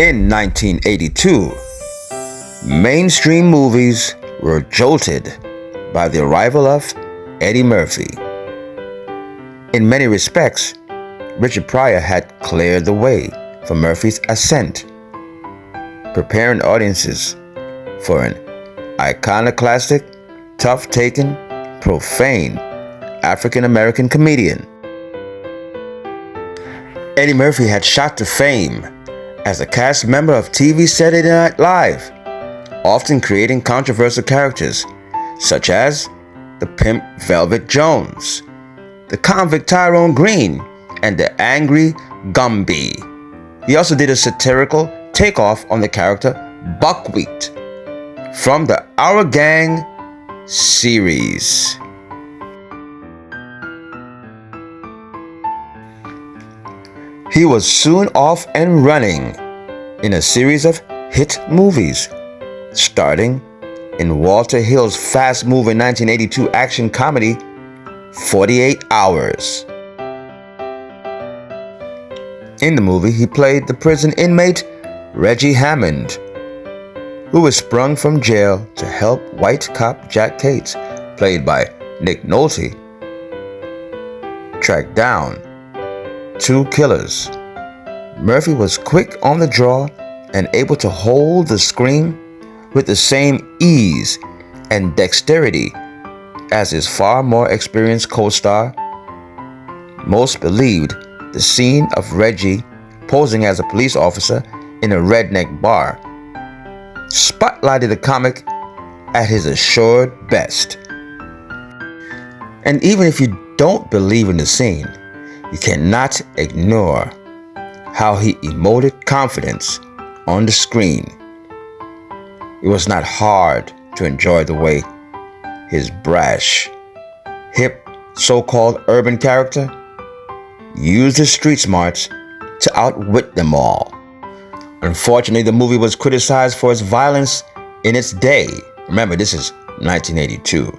In 1982, mainstream movies were jolted by the arrival of Eddie Murphy. In many respects, Richard Pryor had cleared the way for Murphy's ascent, preparing audiences for an iconoclastic, tough-taken, profane African-American comedian. Eddie Murphy had shot to fame as a cast member of TV Saturday Night Live, often creating controversial characters such as the pimp Velvet Jones, the convict Tyrone Green, and the angry Gumby. He also did a satirical takeoff on the character Buckwheat from the Our Gang series. He was soon off and running in a series of hit movies, starting in Walter Hill's fast-moving 1982 action comedy 48 Hours. In the movie, he played the prison inmate Reggie Hammond, who was sprung from jail to help white cop Jack Cates, played by Nick Nolte, track down two killers. Murphy was quick on the draw and able to hold the screen with the same ease and dexterity as his far more experienced co-star. Most believed the scene of Reggie posing as a police officer in a redneck bar spotlighted the comic at his assured best. And even if you don't believe in the scene, you cannot ignore how he emoted confidence on the screen. It was not hard to enjoy the way his brash, hip, so-called urban character used his street smarts to outwit them all. Unfortunately, the movie was criticized for its violence in its day. Remember, this is 1982.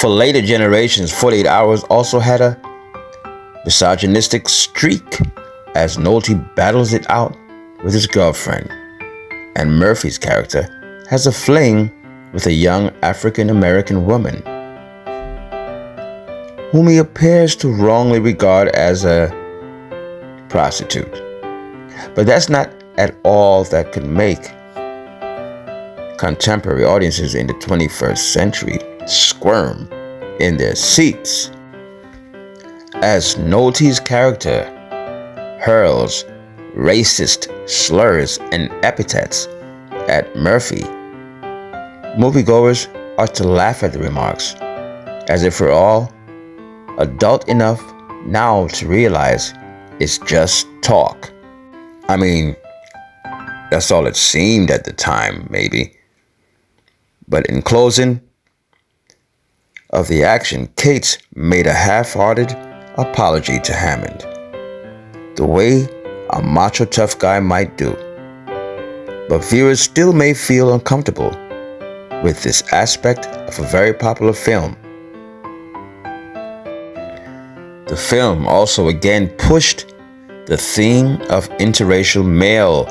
For later generations, 48 Hours also had a misogynistic streak as Nolte battles it out with his girlfriend, and Murphy's character has a fling with a young African-American woman whom he appears to wrongly regard as a prostitute. But that's not at all that could make contemporary audiences in the 21st century squirm in their seats, as Nolte's character hurls racist slurs and epithets at Murphy. Moviegoers are to laugh at the remarks, as if we're all adult enough now to realize it's just talk. I mean, that's all it seemed at the time, maybe. But in closing of the action, Cates made a half-hearted apology to Hammond, the way a macho tough guy might do. But viewers still may feel uncomfortable with this aspect of a very popular film. The film also again pushed the theme of interracial male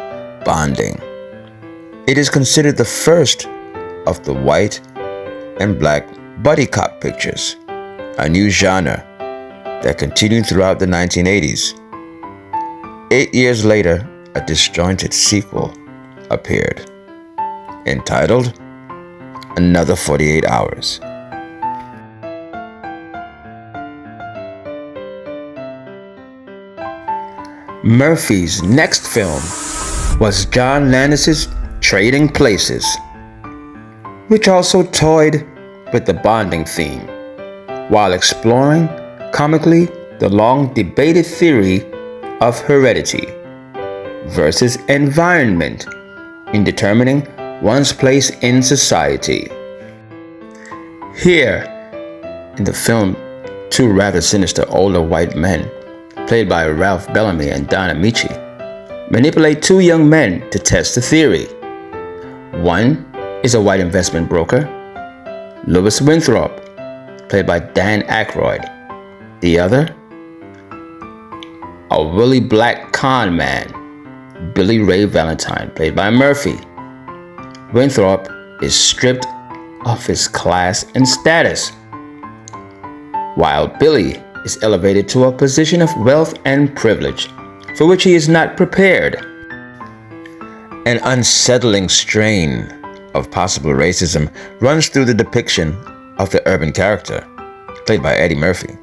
bonding. It is considered the first of the white and black buddy cop pictures, a new genre that continued throughout the 1980s. 8 years later, a disjointed sequel appeared, entitled Another 48 Hours. Murphy's next film was John Landis's Trading Places, which also toyed with the bonding theme, while exploring comically the long debated theory of heredity versus environment in determining one's place in society. Here, in the film, two rather sinister older white men, played by Ralph Bellamy and Don Amici, manipulate two young men to test the theory. One is a white investment broker, Louis Winthrop, played by Dan Aykroyd. The other, a really black con man, Billy Ray Valentine, played by Murphy. Winthrop is stripped of his class and status, while Billy is elevated to a position of wealth and privilege for which he is not prepared. An unsettling strain of possible racism runs through the depiction of the urban character, played by Eddie Murphy.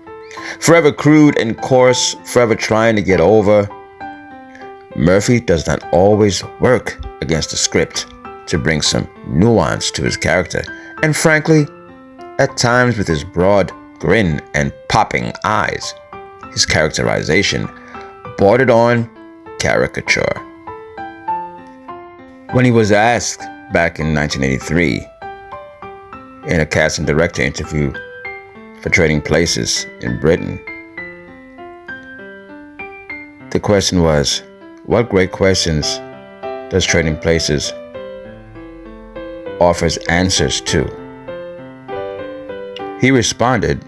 Forever crude and coarse, forever trying to get over, Murphy does not always work against the script to bring some nuance to his character, and frankly, at times with his broad grin and popping eyes, his characterization bordered on caricature. When he was asked back in 1983 in a cast and director interview for Trading Places in Britain, the question was, what great questions does Trading Places offers answers to? He responded,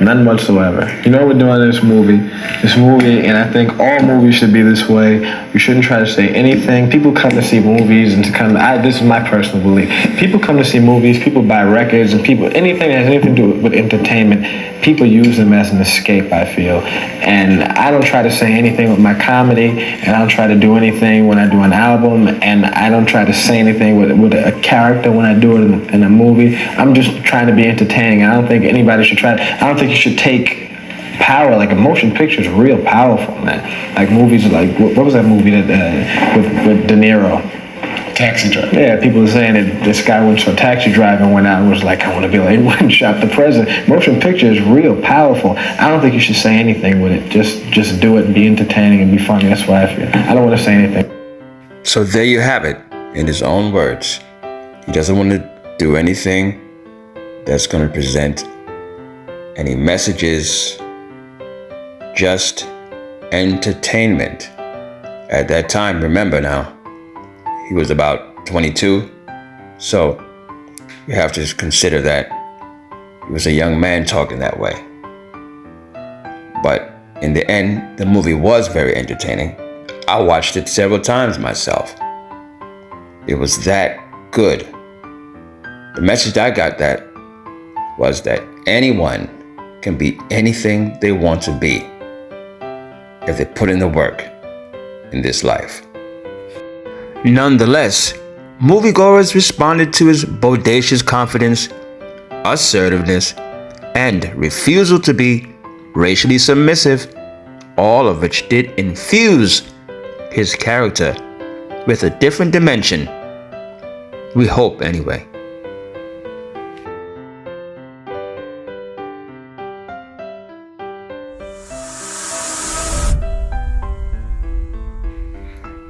None whatsoever. You know what we're doing in this movie, and I think all movies should be this way. We shouldn't try to say anything. People come to see movies and this is my personal belief. People come to see movies, people buy records, and anything that has anything to do with entertainment, people use them as an escape, I feel. And I don't try to say anything with my comedy, and I don't try to do anything when I do an album, and I don't try to say anything with a character when I do it in a movie. I'm just trying to be entertaining. I don't think anybody should I don't think you should take power. Like a motion picture is real powerful, man. Like movies like, what was that movie that with De Niro? Taxi Driver. Yeah, people are saying that this guy went to a taxi driver and went out and was like, I want to be like, one shot the president. Motion picture is real powerful. I don't think you should say anything with it. Just do it and be entertaining and be funny. That's why I feel. I don't want to say anything. So there you have it, in his own words. He doesn't want to do anything that's going to present any messages, just entertainment. At that time, remember now, he was about 22, so you have to consider that he was a young man talking that way. But in the end, the movie was very entertaining. I watched it several times myself. It was that good. The message I got that was that anyone can be anything they want to be if they put in the work in this life. Nonetheless, moviegoers responded to his bodacious confidence, assertiveness, and refusal to be racially submissive, all of which did infuse his character with a different dimension. We hope, anyway.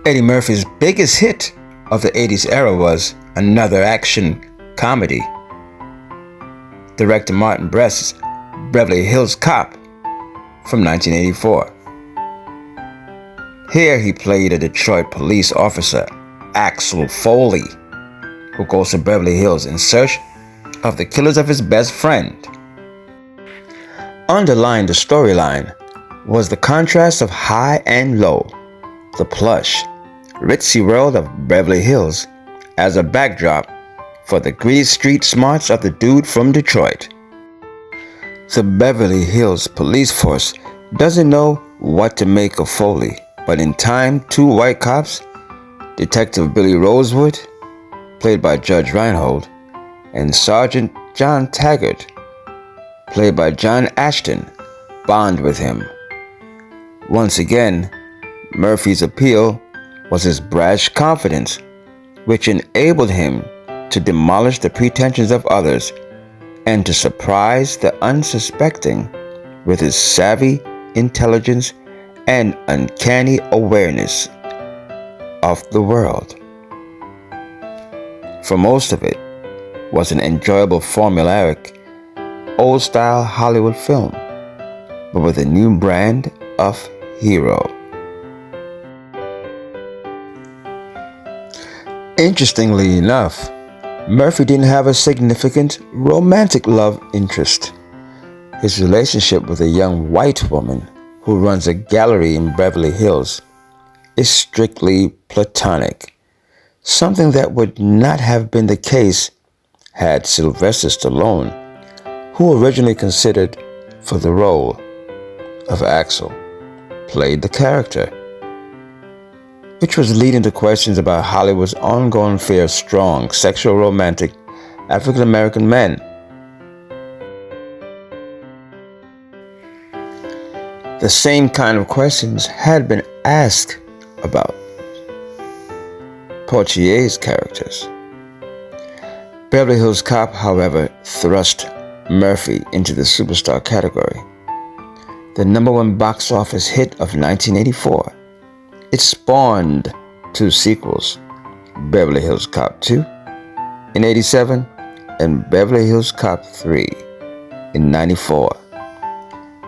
Eddie Murphy's biggest hit of the 80s era was another action comedy. Director Martin Brest's Beverly Hills Cop from 1984. Here he played a Detroit police officer, Axel Foley, who goes to Beverly Hills in search of the killers of his best friend. Underlying the storyline was the contrast of high and low, the plush, ritzy world of Beverly Hills as a backdrop for the gritty street smarts of the dude from Detroit. The Beverly Hills police force doesn't know what to make of Foley, but in time, two white cops, Detective Billy Rosewood, played by Judge Reinhold, and Sergeant John Taggart, played by John Ashton, bond with him. Once again, Murphy's appeal was his brash confidence, which enabled him to demolish the pretensions of others and to surprise the unsuspecting with his savvy intelligence and uncanny awareness of the world. For most of it was an enjoyable formulaic, old-style Hollywood film, but with a new brand of hero. Interestingly enough, Murphy didn't have a significant romantic love interest. His relationship with a young white woman who runs a gallery in Beverly Hills, is strictly platonic, something that would not have been the case had Sylvester Stallone, who originally considered for the role of Axel, played the character, which was leading to questions about Hollywood's ongoing fear of strong, sexual, romantic African American men. The same kind of questions had been asked about Portier's characters. Beverly Hills Cop, however, thrust Murphy into the superstar category. The #1 box office hit of 1984. It spawned 2 sequels, Beverly Hills Cop 2 in 87 and Beverly Hills Cop 3 in 94,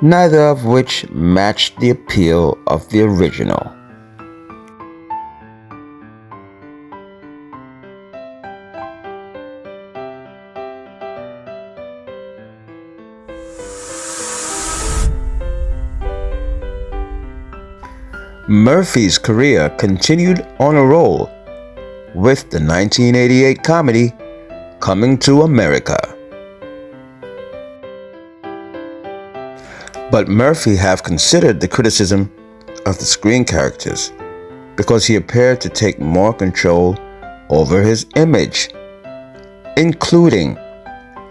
neither of which matched the appeal of the original. Murphy's career continued on a roll with the 1988 comedy Coming to America. But Murphy have considered the criticism of the screen characters because he appeared to take more control over his image, including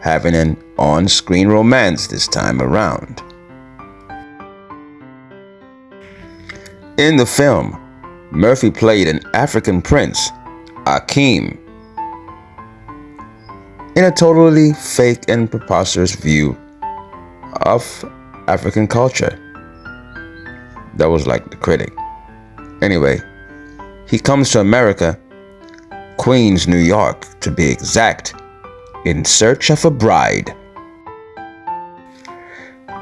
having an on-screen romance this time around. In the film, Murphy played an African prince, Akeem, in a totally fake and preposterous view of African culture. That was like the critic. Anyway, he comes to America, Queens, New York, to be exact, in search of a bride.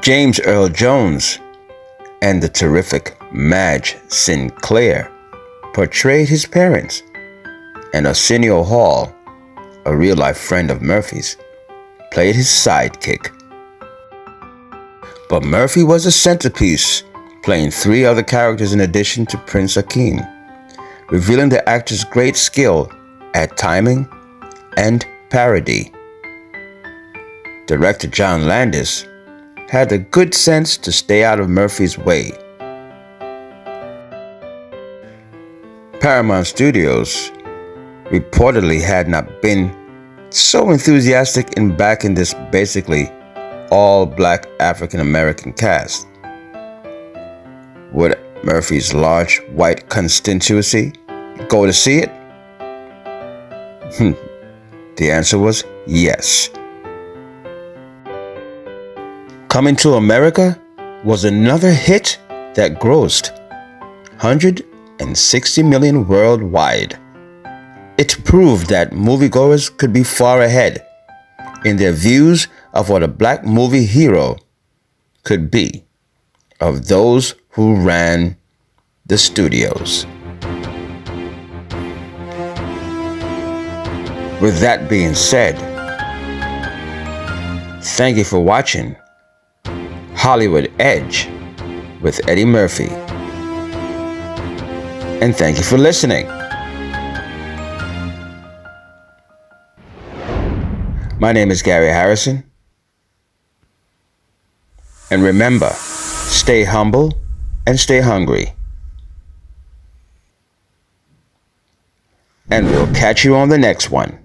James Earl Jones and the terrific Madge Sinclair portrayed his parents, and Arsenio Hall, a real-life friend of Murphy's, played his sidekick. But Murphy was a centerpiece, playing 3 other characters in addition to Prince Akeem, revealing the actor's great skill at timing and parody. Director John Landis had the good sense to stay out of Murphy's way. Paramount Studios reportedly had not been so enthusiastic in backing this basically all-black African-American cast. Would Murphy's large white constituency go to see it? The answer was yes. Coming to America was another hit that grossed $160 million worldwide. It proved that moviegoers could be far ahead in their views of what a black movie hero could be of those who ran the studios. With that being said, thank you for watching Hollywood Edge with Eddie Murphy. And thank you for listening. My name is Gary Harrison. And remember, stay humble and stay hungry. And we'll catch you on the next one.